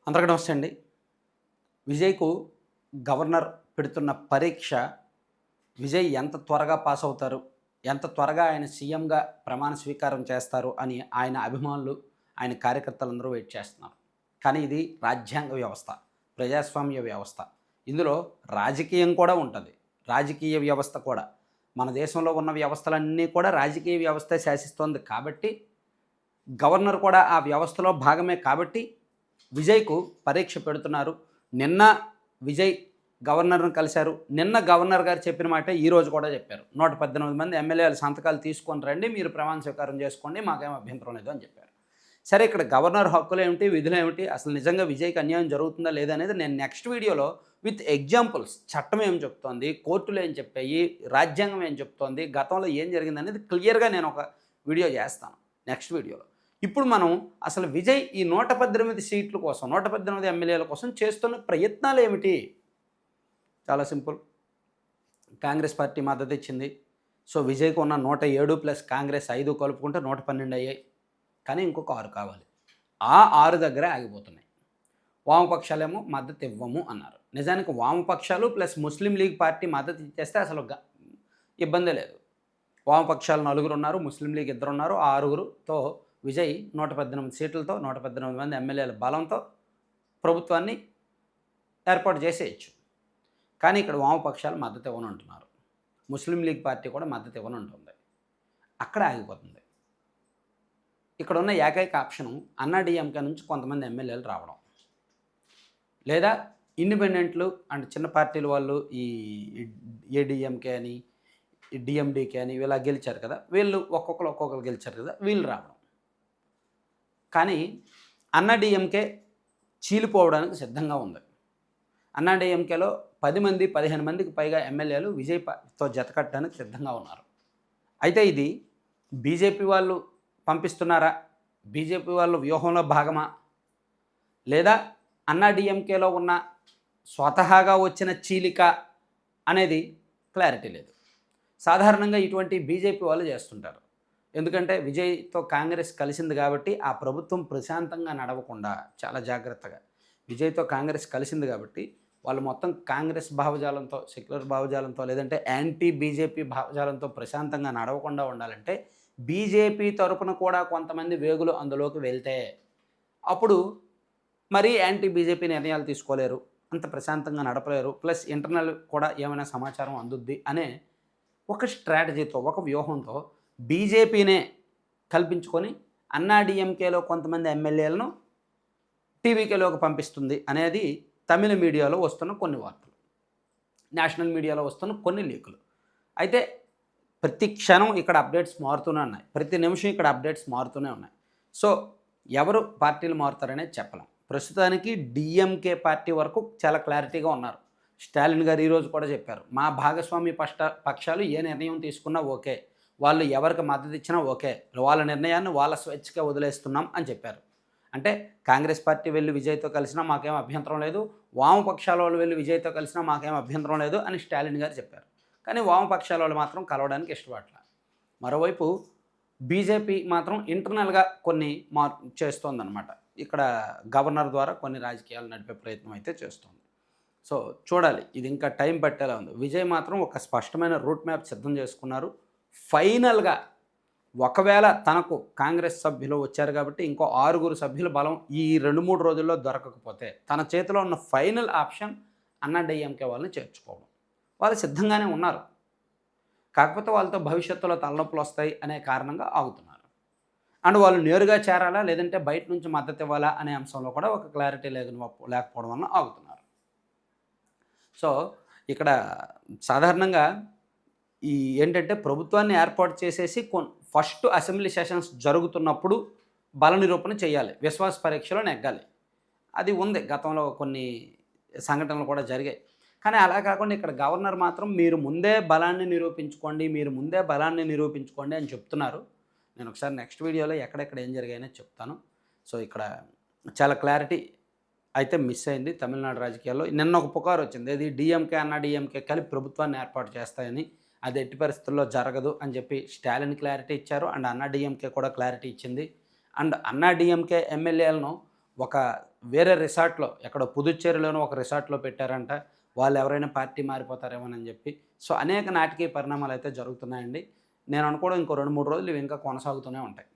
అందరికీ నమస్తే అండి. విజయ్‌కు గవర్నర్ పెడుతున్న పరీక్ష, విజయ్ ఎంత త్వరగా పాస్ అవుతారు? ఎంత త్వరగా ఆయన సీఎంగా ప్రమాణ స్వీకారం చేస్తారు అని ఆయన అభిమానులు, ఆయన కార్యకర్తలందరూ వెయిట్ చేస్తున్నారు. కానీ ఇది రాజ్యాంగ వ్యవస్థ, ప్రజాస్వామ్య వ్యవస్థ. ఇందులో రాజకీయం కూడా ఉంటది. రాజకీయ వ్యవస్థ కూడా. మన దేశంలో ఉన్న వ్యవస్థలన్నీ కూడా రాజకీయ వ్యవస్థే శాసిస్తోంది కాబట్టి, గవర్నర్ కూడా ఆ వ్యవస్థలో భాగమే కాబట్టి విజయ్‌కు పరీక్ష పెడుతున్నారు. నిన్న విజయ్ గవర్నర్‌ని కలిశారు. నిన్న గవర్నర్ గారు చెప్పిన మాటే ఈరోజు కూడా చెప్పారు. 118 మంది ఎమ్మెల్యేల సంతకాలు తీసుకొని రండి. మీరు ప్రమాణ స్వీకారం చేసుకోండి. మాకేం అభ్యంతరం లేదు అని చెప్పారు. సరే, ఇక్కడ గవర్నర్ హక్కులేమిటి? విధులేమిటి? అసలు నిజంగా విజయ్‌కి అన్యాయం జరుగుతుందా లేదా అనేది నేను నెక్స్ట్ వీడియోలో విత్ ఎగ్జాంపుల్స్, చట్టం ఏం చెప్తోంది, కోర్టులు ఏం చెప్పాయి, రాజ్యాంగం ఏం చెప్తోంది, గతంలో ఏం జరిగిందనేది క్లియర్‌గా నేను ఒక వీడియో చేస్తాను నెక్స్ట్ వీడియోలో. ఇప్పుడు మనం అసలు విజయ్ ఈ 118 సీట్ల కోసం, 118 ఎమ్మెల్యేల కోసం చేస్తున్న ప్రయత్నాలు ఏమిటి? చాలా సింపుల్. కాంగ్రెస్ పార్టీ మద్దతు ఇచ్చింది. సో, విజయ్‌కి ఉన్న 107 ప్లస్ కాంగ్రెస్ 5 కలుపుకుంటే 112 అయ్యాయి. కానీ ఇంకొక 6 కావాలి. ఆ 6 దగ్గరే ఆగిపోతున్నాయి. వామపక్షాలేమో మద్దతు ఇవ్వము అన్నారు. నిజానికి వామపక్షాలు ప్లస్ ముస్లిం లీగ్ పార్టీ మద్దతు ఇచ్చేస్తే అసలు ఇబ్బందే లేదు. వామపక్షాలు 4 ఉన్నారు, ముస్లిం లీగ్ 2 ఉన్నారు. ఆ 6తో విజయ్ 118 సీట్లతో 118 మంది ఎమ్మెల్యేల బలంతో ప్రభుత్వాన్ని ఏర్పాటు చేసేయచ్చు. కానీ ఇక్కడ వామపక్షాలు మద్దతు ఇవ్వనంటున్నారు. ముస్లిం లీగ్ పార్టీ కూడా మద్దతు ఇవ్వనంటుంది. అక్కడ ఆగిపోతుంది. ఇక్కడ ఉన్న ఏకైక ఆప్షను అన్నా డీఎంకే నుంచి కొంతమంది ఎమ్మెల్యేలు రావడం, లేదా ఇండిపెండెంట్లు అండ్ చిన్న పార్టీల వాళ్ళు ఈ ఏడీఎంకే అని, డిఎండికే అని ఇలా గెలిచారు కదా, వీళ్ళు ఒక్కొక్కరు గెలిచారు కదా, వీళ్ళు రావడం. కానీ అన్నా డీఎంకే చీలిపోవడానికి సిద్ధంగా ఉంది. అన్నా డీఎంకేలో 10 మంది 15 మందికి పైగా ఎమ్మెల్యేలు విజయ్తో జతకట్టడానికి సిద్ధంగా ఉన్నారు. అయితే ఇది బీజేపీ వాళ్ళు పంపిస్తున్నారా, బీజేపీ వాళ్ళు వ్యూహంలో భాగమా, లేదా అన్నా డీఎంకేలో ఉన్న స్వతహాగా వచ్చిన చీలిక అనేది క్లారిటీ లేదు. సాధారణంగా ఇటువంటి బీజేపీ వాళ్ళు చేస్తుంటారు. ఎందుకంటే విజయ్తో కాంగ్రెస్ కలిసింది కాబట్టి ఆ ప్రభుత్వం ప్రశాంతంగా నడవకుండా చాలా జాగ్రత్తగా, విజయ్తో కాంగ్రెస్ కలిసింది కాబట్టి వాళ్ళు మొత్తం కాంగ్రెస్ భావజాలంతో, సెక్యులర్ భావజాలంతో, లేదంటే యాంటీ బీజేపీ భావజాలంతో ప్రశాంతంగా నడవకుండా ఉండాలంటే బీజేపీ తరపున కూడా కొంతమంది వేగులు అందులోకి వెళ్తే అప్పుడు మరీ యాంటీ బీజేపీ నిర్ణయాలు తీసుకోలేరు, అంత ప్రశాంతంగా నడపలేరు, ప్లస్ ఇంటర్నల్ కూడా ఏమైనా సమాచారం అందుద్ది అనే ఒక స్ట్రాటజీతో, ఒక వ్యూహంతో బీజేపీనే కల్పించుకొని అన్నా డీఎంకేలో కొంతమంది ఎమ్మెల్యేలను టీవీకేలోకి పంపిస్తుంది అనేది తమిళ మీడియాలో వస్తున్న కొన్ని వార్తలు, నేషనల్ మీడియాలో వస్తున్న కొన్ని లీకులు. అయితే ప్రతి క్షణం ఇక్కడ అప్డేట్స్ మారుతూనే ఉన్నాయి, ప్రతి నిమిషం ఇక్కడ అప్డేట్స్ మారుతూనే ఉన్నాయి. సో, ఎవరు పార్టీలు మారుతారనేది చెప్పలేం. ప్రస్తుతానికి డిఎంకే పార్టీ వరకు చాలా క్లారిటీగా ఉన్నారు. స్టాలిన్ గారు ఈరోజు కూడా చెప్పారు, మా భాగస్వామ్య పక్షాలు ఏ నిర్ణయం తీసుకున్నా ఓకే, వాళ్ళు ఎవరికి మద్దతు ఇచ్చినా ఓకే, వాళ్ళ నిర్ణయాన్ని వాళ్ళ స్వేచ్ఛగా వదిలేస్తున్నాం అని చెప్పారు. అంటే కాంగ్రెస్ పార్టీ వెళ్ళి విజయ్తో కలిసినా మాకేం అభ్యంతరం లేదు, వామపక్షాల వాళ్ళు వెళ్ళి విజయ్తో కలిసినా మాకేం అభ్యంతరం లేదు అని స్టాలిన్ గారు చెప్పారు. కానీ వామపక్షాల వాళ్ళు మాత్రం కలవడానికి ఇష్టపడట్ల. మరోవైపు బీజేపీ మాత్రం ఇంటర్నల్గా కొన్ని చేస్తోందన్నమాట. ఇక్కడ గవర్నర్ ద్వారా కొన్ని రాజకీయాలు నడిపే ప్రయత్నం అయితే చేస్తోంది. సో, చూడాలి, ఇది ఇంకా టైం పట్టేలా ఉంది. విజయ్ మాత్రం ఒక స్పష్టమైన రూట్ మ్యాప్ సిద్ధం చేసుకున్నారు. ఫైనల్గా ఒకవేళ తనకు కాంగ్రెస్ సభ్యులు వచ్చారు కాబట్టి ఇంకో 6 సభ్యుల బలం ఈ 2-3 రోజుల్లో దొరకకపోతే తన చేతిలో ఉన్న ఫైనల్ ఆప్షన్ అన్నా డీఎంకే వాళ్ళని చేర్చుకోవడం. వాళ్ళు సిద్ధంగానే ఉన్నారు. కాకపోతే వాళ్ళతో భవిష్యత్తులో తలనొప్పులు వస్తాయి అనే కారణంగా ఆగుతున్నారు. అండ్ వాళ్ళు నేరుగా చేరాలా, లేదంటే బయట నుంచి మద్దతు ఇవ్వాలా అనే అంశంలో కూడా ఒక క్లారిటీ లేకపోవడం వలన ఆగుతున్నారు. సో, ఇక్కడ సాధారణంగా ఈ ఏంటంటే ప్రభుత్వాన్ని ఏర్పాటు చేసేసి ఫస్ట్ అసెంబ్లీ సెషన్స్ జరుగుతున్నప్పుడు బల నిరూపణ చేయాలి, విశ్వాస పరీక్షలో నెగ్గాలి. అది ఉంది, గతంలో కొన్ని సంఘటనలు కూడా జరిగాయి. కానీ అలా కాకుండా ఇక్కడ గవర్నర్ మాత్రం మీరు ముందే బలాన్ని నిరూపించుకోండి అని చెప్తున్నారు. నేను ఒకసారి నెక్స్ట్ వీడియోలో ఎక్కడెక్కడ ఏం జరిగాయనే చెప్తాను. సో, ఇక్కడ చాలా క్లారిటీ అయితే మిస్ అయింది తమిళనాడు రాజకీయాల్లో. నిన్న ఒక పుకారు వచ్చింది, ఇది డిఎంకే అన్నా డీఎంకే కలిపి ప్రభుత్వాన్ని ఏర్పాటు చేస్తాయని. అది ఎట్టి పరిస్థితుల్లో జరగదు అని చెప్పి స్టాలిన్ క్లారిటీ ఇచ్చారు, అండ్ అన్నా డీఎంకే కూడా క్లారిటీ ఇచ్చింది. అండ్ అన్నా డీఎంకే ఎమ్మెల్యేలను ఒక వేరే రిసార్ట్‌లో ఎక్కడో పుదుచ్చేరిలోనో ఒక రిసార్ట్‌లో పెట్టారంట. వాళ్ళు ఎవరైనా పార్టీ మారిపోతారేమోనని జెప్పి. సో, అనేక నాటకీయ పరిణామాలైతే జరుగుతున్నాయండి. నేను అనుకోవడం ఇంకో 2, 3 రోజులు ఇవి ఇంకా కొనసాగుతూనే ఉంటాయి.